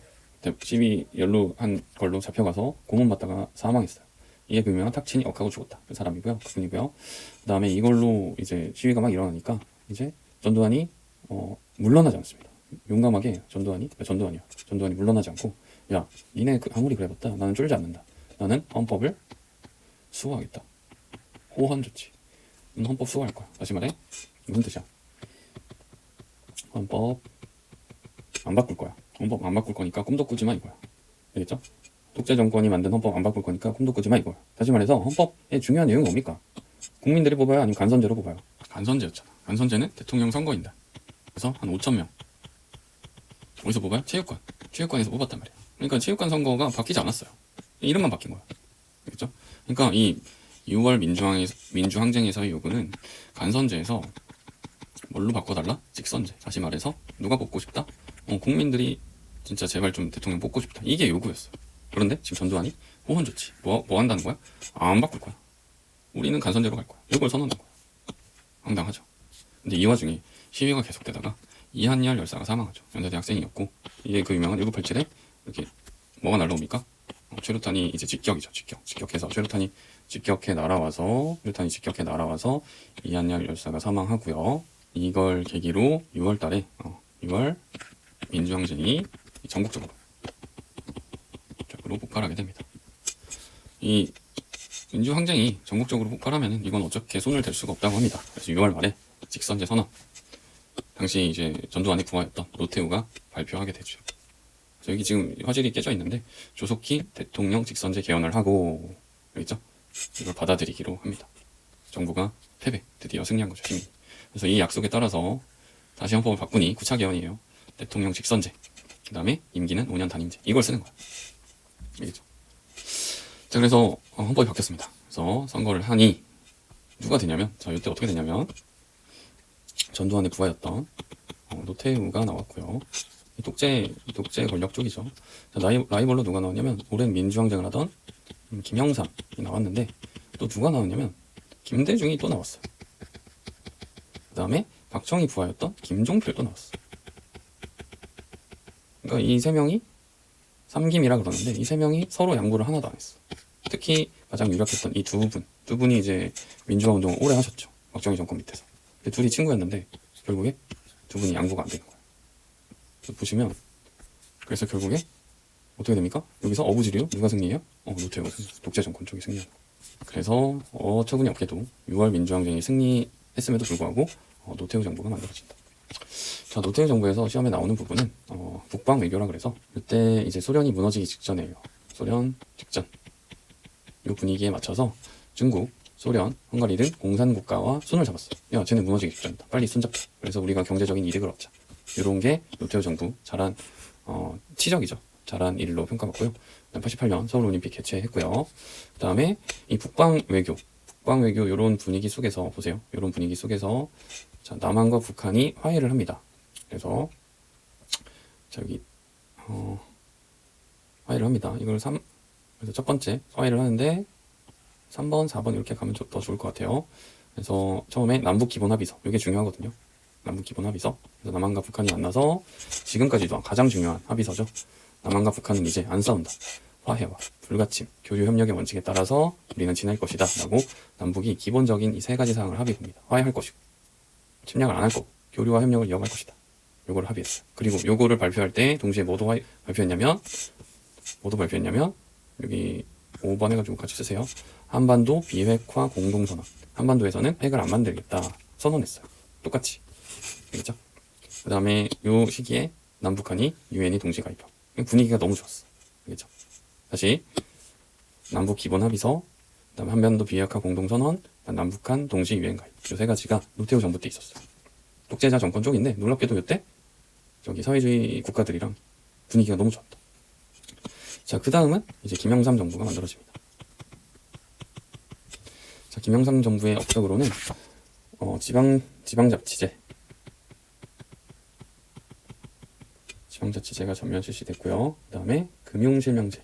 시위 연루한 걸로 잡혀가서 고문받다가 사망했어요. 이게 그 유명한 탁친이 억하고 죽었다. 그 사람이고요. 그분이고요. 그 다음에 이걸로 이제 시위가 막 일어나니까 이제 전두환이 물러나지 않습니다. 용감하게 전두환이 물러나지 않고 야, 니네 아무리 그래봤다. 나는 쫄지 않는다. 나는 헌법을 수호하겠다. 호헌 조치. 헌법 수호할 거야. 다시 말해 무슨 뜻이야? 헌법 안 바꿀 거야. 헌법 안 바꿀 거니까 꿈도 꾸지 마 이거야. 알겠죠? 독재 정권이 만든 헌법 안 바꿀 거니까 꿈도 꾸지 마 이거야. 다시 말해서 헌법의 중요한 내용이 뭡니까? 국민들이 뽑아요? 아니면 간선제로 뽑아요? 간선제였잖아. 간선제는 대통령 선거인다. 그래서 한 5,000명. 어디서 뽑아요? 체육관에서 뽑았단 말이야. 그러니까 체육관 선거가 바뀌지 않았어요. 이름만 바뀐 거야. 알겠죠? 그러니까 이 6월 민주항쟁에서의 요구는 간선제에서 뭘로 바꿔달라? 직선제. 다시 말해서 누가 뽑고 싶다? 국민들이 진짜 제발 좀 대통령 뽑고 싶다. 이게 요구였어. 그런데 지금 전두환이 호헌 조치. 뭐 한다는 거야? 안 바꿀 거야. 우리는 간선제로 갈 거야. 이걸 선언한 거야. 황당하죠. 근데 이 와중에 시위가 계속되다가 이한열 열사가 사망하죠. 연세대 학생이었고 이게 그 유명한 1987에 이렇게 뭐가 날라옵니까? 최루탄이 이제 직격이죠. 직격해서 최루탄이 직격해 날아와서 이한열 열사가 사망하고요. 이걸 계기로 6월 달에 6월 민주항쟁이 전국적으로 폭발하게 됩니다. 이 민주항쟁이 전국적으로 폭발하면 이건 어떻게 손을 댈 수가 없다고 합니다. 그래서 6월 말에 직선제 선언. 당시 이제 전두환의 부하였던 노태우가 발표하게 되죠. 여기 지금 화질이 깨져 있는데 조속히 대통령 직선제 개헌을 하고 알겠죠? 이걸 받아들이기로 합니다. 정부가 패배, 드디어 승리한 거죠. 시민이. 그래서 이 약속에 따라서 다시 헌법을 바꾸니 9차 개헌이에요. 대통령 직선제. 그 다음에 임기는 5년 단임제. 이걸 쓰는 거야. 알겠죠? 자, 그래서 헌법이 바뀌었습니다. 그래서 선거를 하니 누가 되냐면, 자, 이때 어떻게 되냐면 전두환의 부하였던 노태우가 나왔고요. 독재 권력 쪽이죠. 자, 라이벌로 누가 나왔냐면 오랜 민주항쟁을 하던 김영삼이 나왔는데 또 누가 나왔냐면 김대중이 또 나왔어요. 그 다음에 박정희 부하였던 김종필 또 나왔어. 그러니까 이 세 명이 삼김이라 그러는데 이 세 명이 서로 양보를 하나도 안 했어. 특히 가장 유력했던 이 두 분이 이제 민주화 운동을 오래 하셨죠. 박정희 정권 밑에서. 근데 둘이 친구였는데 결국에 두 분이 양보가 안 되는 거예요. 보시면 그래서 결국에 어떻게 됩니까? 여기서 어부지리로 누가 승리해요? 노태우가 독재 정권 쪽이 승리하는 거예요. 그래서 어처구니 없게도 6월 민주항쟁이 승리했음에도 불구하고 노태우 정부가 만들어진다. 자, 노태우 정부에서 시험에 나오는 부분은 북방 외교라 그래서 이때 이제 소련이 무너지기 직전이에요. 소련 직전. 이 분위기에 맞춰서 중국, 소련, 헝가리등 공산국가와 손을 잡았어요. 야, 쟤네 무너지기 직전이다. 빨리 손잡자. 그래서 우리가 경제적인 이득을 얻자. 이런 게 노태우 정부 잘한 치적이죠. 잘한 일로 평가받고요. 88년 서울올림픽 개최했고요. 그 다음에 이 북방 외교 이런 분위기 속에서 보세요. 이런 분위기 속에서 자, 남한과 북한이 화해를 합니다. 그래서 저기 화해를 합니다. 이걸 그래서 첫 번째 화해를 하는데 3번, 4번 이렇게 가면 더 좋을 것 같아요. 그래서 처음에 남북 기본 합의서 이게 중요하거든요. 남북 기본 합의서. 그래서 남한과 북한이 만나서 지금까지도 가장 중요한 합의서죠. 남한과 북한은 이제 안 싸운다. 화해와 불가침, 교류 협력의 원칙에 따라서 우리는 지낼 것이다 라고 남북이 기본적인 이 세 가지 사항을 합의합니다. 화해할 것이고, 침략을 안 할 거고, 교류와 협력을 이어갈 것이다. 요거를 합의했어요. 그리고 요거를 발표할 때 동시에 발표했냐면 여기 5번 해가지고 같이 쓰세요. 한반도 비핵화 공동선언. 한반도에서는 핵을 안 만들겠다 선언했어요. 똑같이. 알겠죠? 그 다음에 요 시기에 남북한이 유엔이 동시 가입하고. 분위기가 너무 좋았어. 알겠죠? 다시 남북 기본 합의서, 그다음에 한반도 비핵화 공동선언, 남북한 동시 유엔 가입. 요 세 가지가 노태우 정부 때 있었어요. 독재자 정권 쪽인데 놀랍게도 이때 저기 사회주의 국가들이랑 분위기가 너무 좋았다. 자, 그 다음은 이제 김영삼 정부가 만들어집니다. 자, 김영삼 정부의 업적으로는 지방자치제가 전면 실시됐고요. 그 다음에 금융실명제.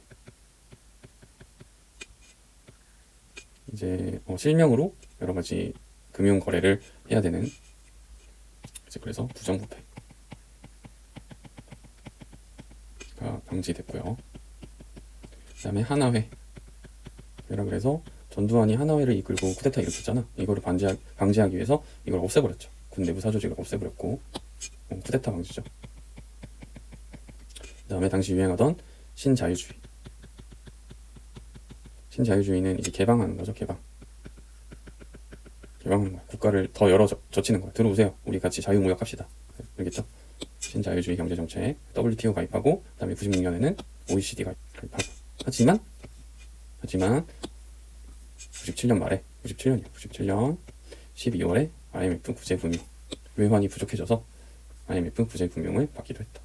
이제 실명으로 여러 가지 금융 거래를 해야 되는, 이제 그래서 부정부패가 방지됐고요. 그 다음에 하나회. 그래서 전두환이 하나회를 이끌고 쿠데타 일으켰잖아. 이거를 방지하기 위해서 이걸 없애버렸죠. 군 내부 사조직을 없애버렸고, 쿠데타 방지죠. 그 다음에 당시 유행하던 신자유주의. 신자유주의는 이제 개방하는 거죠. 개방하는 거야. 국가를 더 열어 젖히는 거야. 들어오세요. 우리 같이 자유무역합시다. 알겠죠? 신자유주의 경제정책, WTO 가입하고, 그 다음에 96년에는 OECD 가입하고. 하지만 97년 12월에 IMF 구제금융 외환이 부족해져서 IMF 구제금융을 받기도 했다.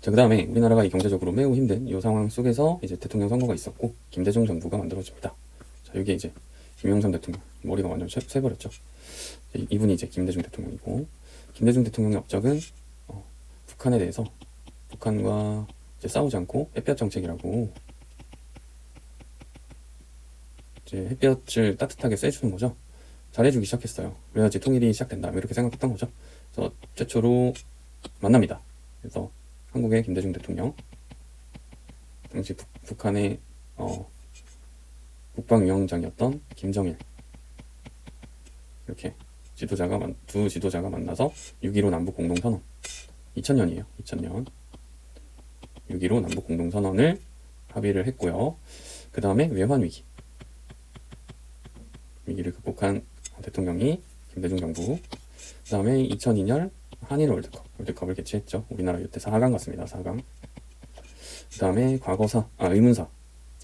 자, 그 다음에 우리나라가 이 경제적으로 매우 힘든 이 상황 속에서 이제 대통령 선거가 있었고 김대중 정부가 만들어집니다. 자, 이게 이제 김영삼 대통령 머리가 완전 새버렸죠. 이분이 이제 김대중 대통령이고, 김대중 대통령의 업적은 북한에 대해서 북한과 이제 싸우지 않고 햇볕 정책이라고, 이제 햇볕을 따뜻하게 쐬주는 거죠. 잘해주기 시작했어요. 그래야지 통일이 시작된다, 이렇게 생각했던 거죠. 그래서 최초로 만납니다. 그래서 한국의 김대중 대통령, 당시 북한의 국방위원장이었던 김정일, 이렇게 두 지도자가 만나서 6.15 남북 공동선언, 2000년이에요. 2000년 6.15 남북 공동선언을 합의를 했고요. 그 다음에 외환 위기를 극복한 대통령이 김대중 정부. 그 다음에 2002년 한일 월드컵을 개최했죠. 우리나라 이때 4강 갔습니다. 4강. 그 다음에 의문사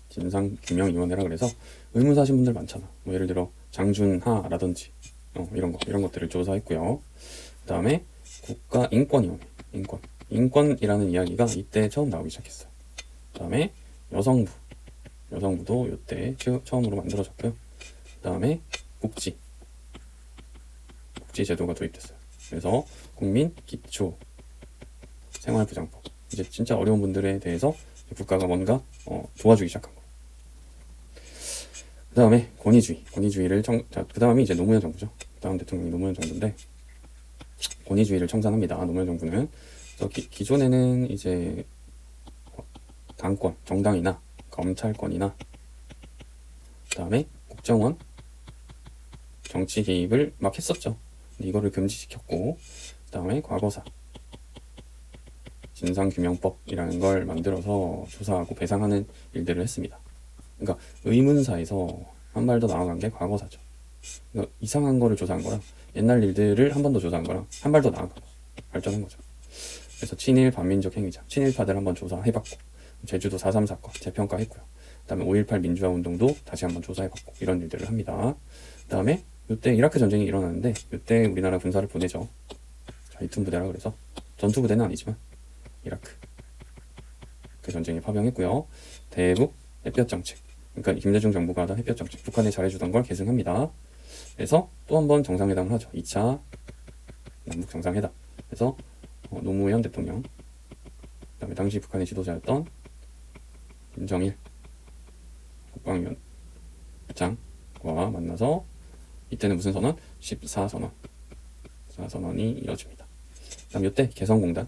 진상규명위원회라 그래서 의문사 하신 분들 많잖아. 뭐 예를 들어 장준하라든지 이런 것들을 조사했고요. 그 다음에 국가인권위원회, 인권이라는 이야기가 이때 처음 나오기 시작했어요. 그 다음에 여성부도 이때 처음으로 만들어졌고요. 그 다음에 복지제도가 도입됐어요. 그래서 국민 기초 생활보장법. 이제 진짜 어려운 분들에 대해서 국가가 뭔가 도와주기 시작한 거예요. 그 다음에 권위주의를 그 다음이 이제 노무현 정부죠. 다음 대통령이 노무현 정부인데, 권위주의를 청산합니다. 노무현 정부는. 그래서 기존에는 이제 당권, 정당이나 검찰권이나, 그 다음에 국정원, 정치 개입을 막 했었죠. 근데 이거를 금지시켰고, 그 다음에 과거사, 진상규명법이라는 걸 만들어서 조사하고 배상하는 일들을 했습니다. 그러니까 의문사에서 한 발 더 나아간 게 과거사죠. 그러니까 이상한 거를 조사한 거랑 옛날 일들을 한 번 더 조사한 거랑 한 발 더 나아간 거, 발전한 거죠. 그래서 친일 반민족 행위자, 친일파들 한번 조사해봤고, 제주도 4.3 사건 재평가했고요. 그 다음에 5.18 민주화 운동도 다시 한번 조사해봤고, 이런 일들을 합니다. 그 다음에 이때 이라크 전쟁이 일어나는데, 이때 우리나라 군사를 보내죠. 자, 이툰 부대라 그래서 전투 부대는 아니지만 이라크 그 전쟁에 파병했고요. 대북 햇볕 정책, 그러니까 김대중 정부가 하던 햇볕 정책, 북한에 잘해주던 걸 계승합니다. 그래서 또 한 번 정상회담을 하죠. 2차 남북 정상회담. 그래서 노무현 대통령, 그다음에 당시 북한의 지도자였던 김정일 국방위원장과 만나서, 이때는 무슨 선언? 14선언. 4선언이 이뤄집니다. 다음 이때 개성공단이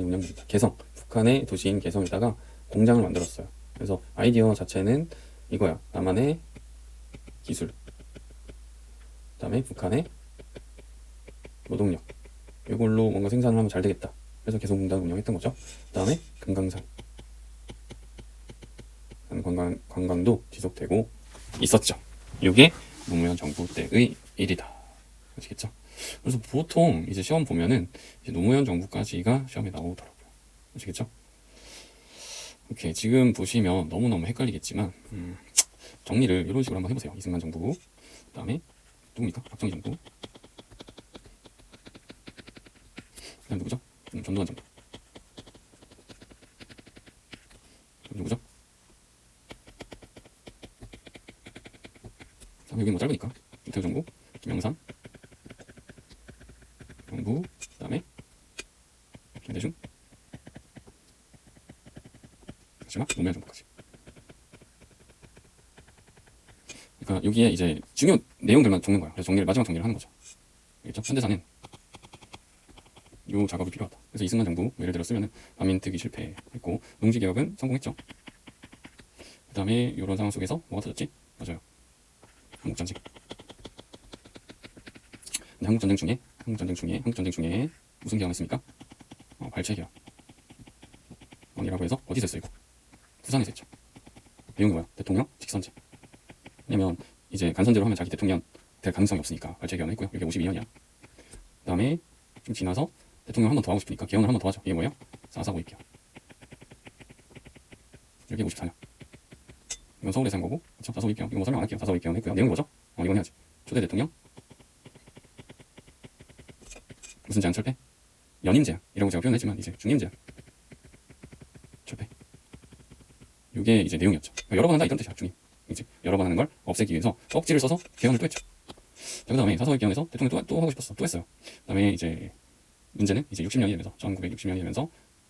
운영됩니다. 개성, 북한의 도시인 개성에다가 공장을 만들었어요. 그래서 아이디어 자체는 이거야. 남한의 기술, 그다음에 북한의 노동력, 이걸로 뭔가 생산을 하면 잘 되겠다. 그래서 개성공단 운영했던 거죠. 그다음에 금강산 관광도 지속되고 있었죠. 이게 노무현 정부 때의 일이다. 아시겠죠? 그래서 보통 이제 시험 보면은 이제 노무현 정부까지가 시험에 나오더라고요. 아시겠죠? 오케이, 지금 보시면 너무너무 헷갈리겠지만 정리를 이런 식으로 한번 해보세요. 이승만 정부, 그 다음에 누굽니까? 박정희 정부, 그 다음 누구죠? 전두환 정부, 누구죠? 여기 뭐 짧으니까 김태우 정부, 김영삼 정부, 그 다음에 김대중, 마지막 노무현 정부까지. 그러니까 여기에 이제 중요 내용들만 적는 거야. 그래서 마지막 정리를 하는 거죠. 알겠죠? 현대사는 요 작업이 필요하다. 그래서 이승만 정부 예를 들어 쓰면은 반민특위 실패했고 농지개혁은 성공했죠. 그 다음에 이런 상황 속에서 뭐가 터졌지? 맞아요. 한국전쟁. 근데 한국전쟁 중에 무슨 개헌했습니까? 발췌개헌. 이라고 해서 어디서 했어요? 이거? 부산에서 했죠. 내용이 뭐야? 대통령 직선제. 왜냐면 이제 간선제로 하면 자기 대통령 될 가능성이 없으니까 발췌개헌을 했고요. 이게 52년이야. 그 다음에 좀 지나서 대통령 한 번 더 하고 싶으니까 개헌을 한 번 더 하죠. 이게 뭐예요? 4.4 개헌. 이게 54년. 이건 서울에서 한 거고, 그렇죠? 4.4 개헌. 이거 뭐 설명 안 할게요. 4.4 개헌 했고요. 내용이 뭐죠? 이건 해야지. 초대 대통령 무슨 제한 철폐? 연임 제한이라고 제가 표현했지만 이제 중임 제한 철폐. 이게 이제 내용이었죠. 그러니까 여러 번 한다 이런 뜻이야. 중임. 이제 여러 번 하는 걸 없애기 위해서 억지를 써서 개헌을 또 했죠. 자, 그 다음에 4.4 개헌에서 대통령 또 하고 싶었어. 또 했어요. 그 다음에 이제 문제는 이제 60년이 되면서 1960년이 되면서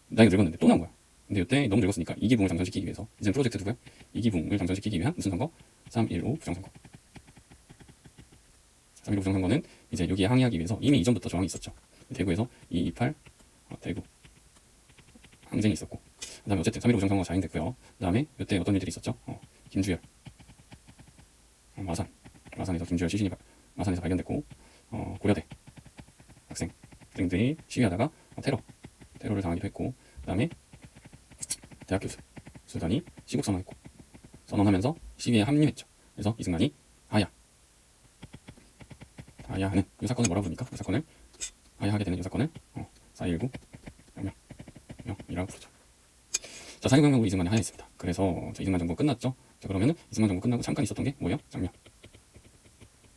나이가 늙었는데 또 나온 거야. 근데 이때 너무 늙었으니까 이기붕을 당선시키기 위해서 이제 프로젝트 누구야? 이기붕을 당선시키기 위한 무슨 선거? 3.15 부정선거. 3.15 부정선거는 이제 여기에 항의하기 위해서 이미 이전부터 저항이 있었죠. 대구에서 2.28 대구 항쟁이 있었고, 그 다음에 어쨌든 3.15 부정선거가 자행됐고요. 그 다음에 이때 어떤 일들이 있었죠? 김주열 마산에서 김주열 시신이 마산에서 발견됐고, 고려대 학생 등들이 시위하다가 테러를 당하기도 했고, 그 다음에 대학 교수 수단이 시국 선언했고, 선언하면서 시위에 합류했죠. 그래서 이승만이 하야하는 이 사건을 뭐라고 부릅니까? 이 사건을 하야하게 되는 이 사건을 4.19 혁명이라고 부르죠. 자, 4.19 혁명으로 이승만이 하야했습니다. 그래서 이승만 정부 끝났죠. 자, 그러면은 이승만 정부 끝나고 잠깐 있었던 게 뭐예요? 장면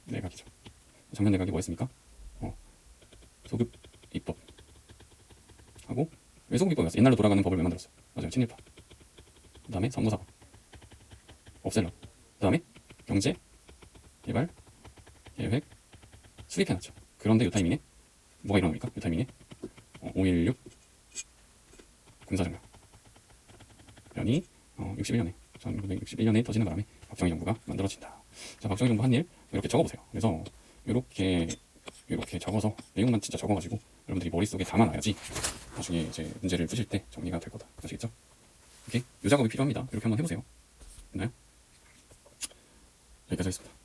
내각이죠. 장면 내각이 뭐였습니까? 소급 입법 하고, 왜 소급 입법이었어? 옛날로 돌아가는 법을 왜 만들었어요? 맞아요, 친일파. 그 다음에 선거사법 없애려고. 그 다음에 경제 개발 계획 수립해놨죠. 그런데 이 타이밍에 뭐가 일어납니까? 이 타이밍에 5.16 군사정변이 1961년에 터지는 바람에 박정희 정부가 만들어진다. 자, 박정희 정부 한 일 이렇게 적어보세요. 그래서 이렇게 적어서 내용만 진짜 적어가지고 여러분들이 머릿속에 담아놔야지 나중에 이제 문제를 푸실 때 정리가 될 거다. 아시겠죠? 오케이? 이 작업이 필요합니다. 이렇게 한번 해보세요. 됐나요? 여기까지 하겠습니다.